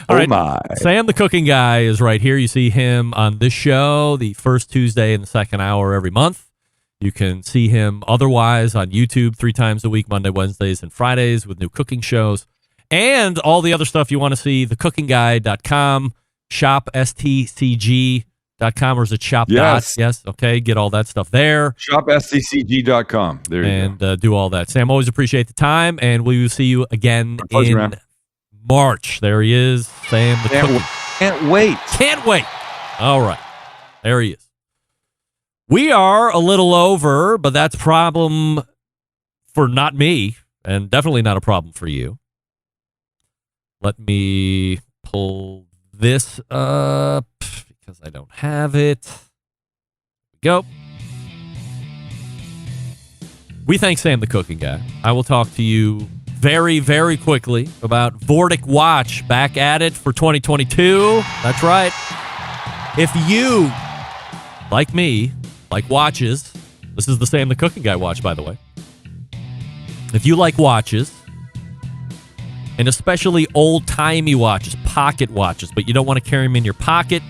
All right. My. Sam, the Cooking Guy, is right here. You see him on this show the first Tuesday in the second hour every month. You can see him otherwise on YouTube 3 times a week, Monday, Wednesdays, and Fridays with new cooking shows. And all the other stuff you want to see, thecookingguy.com, shop stcg.com, or is it shop? Yes. Yes. Okay. Get all that stuff there. Shop stcg.com. There you go. And do all that. Sam, always appreciate the time, and we will see you again in March. There he is, Sam the Cooking. Can't wait. Can't wait. All right. There he is. We are a little over, but that's a problem for not me, and definitely not a problem for you. Let me pull this up because I don't have it. Go. We thank Sam the Cooking Guy. I will talk to you very, very quickly about Vortic Watch. Back at it for 2022. That's right. If you, like me, like watches, this is the Sam the Cooking Guy watch, by the way. If you like watches, and especially old-timey watches, pocket watches, but you don't want to carry them in your pocket,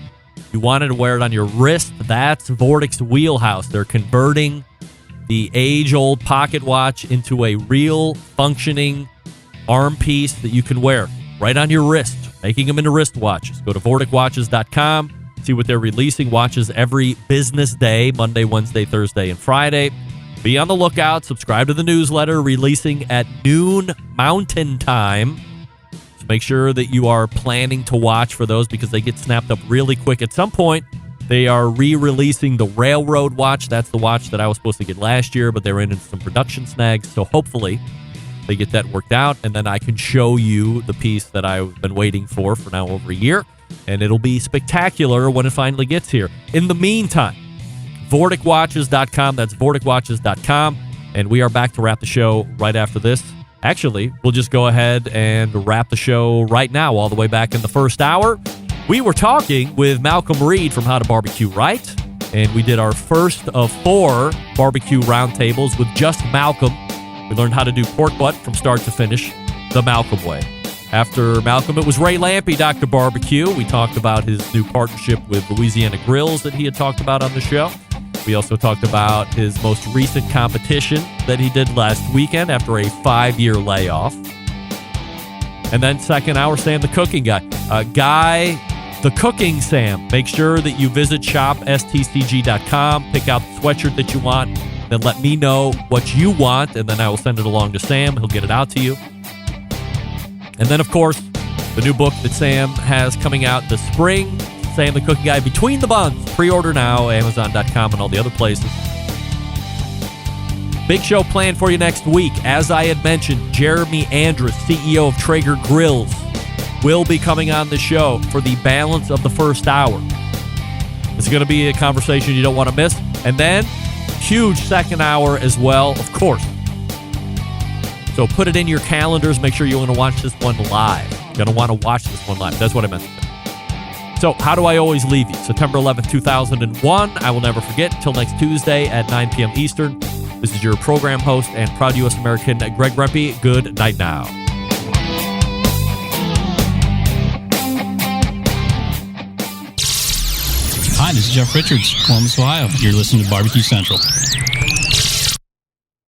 you wanted to wear it on your wrist, that's Vortic's wheelhouse. They're converting the age-old pocket watch into a real functioning arm piece that you can wear right on your wrist, making them into wristwatches. Go to VorticWatches.com, see what they're releasing. Watches every business day, Monday, Wednesday, Thursday, and Friday. Be on the lookout. Subscribe to the newsletter, releasing at noon Mountain Time. So make sure that you are planning to watch for those because they get snapped up really quick. At some point, they are re-releasing the Railroad Watch. That's the watch that I was supposed to get last year, but they ran into some production snags. So hopefully they get that worked out, and then I can show you the piece that I've been waiting for now over a year, and it'll be spectacular when it finally gets here. In the meantime, VorticWatches.com. That's VorticWatches.com. And we are back to wrap the show right after this. Actually, we'll just go ahead and wrap the show right now, all the way back in the first hour. We were talking with Malcolm Reed from How to Barbecue Right, and we did our first of 4 barbecue roundtables with just Malcolm. We learned how to do pork butt from start to finish, the Malcolm way. After Malcolm, it was Ray Lampe, Dr. Barbecue. We talked about his new partnership with Louisiana Grills that he had talked about on the show. We also talked about his most recent competition that he did last weekend after a 5-year layoff. And then second hour, Sam the Cooking Guy. Guy, the Cooking Sam. Make sure that you visit shopstcg.com, pick out the sweatshirt that you want, then let me know what you want, and then I will send it along to Sam. He'll get it out to you. And then, of course, the new book that Sam has coming out this spring, Sam the Cooking Guy, Between the Buns. Pre-order now, Amazon.com and all the other places. Big show planned for you next week. As I had mentioned, Jeremy Andrus, CEO of Traeger Grills, will be coming on the show for the balance of the first hour. It's going to be a conversation you don't want to miss. And then, huge second hour as well, of course. So put it in your calendars. Make sure you want to watch this one live. You're going to want to watch this one live. That's what I meant to say. So how do I always leave you? September 11th, 2001. I will never forget. Until next Tuesday at 9 p.m. Eastern. This is your program host and proud U.S. American, Greg Rempe. Good night now. Hi, this is Jeff Richards, Columbus, Ohio. You're listening to Barbecue Central.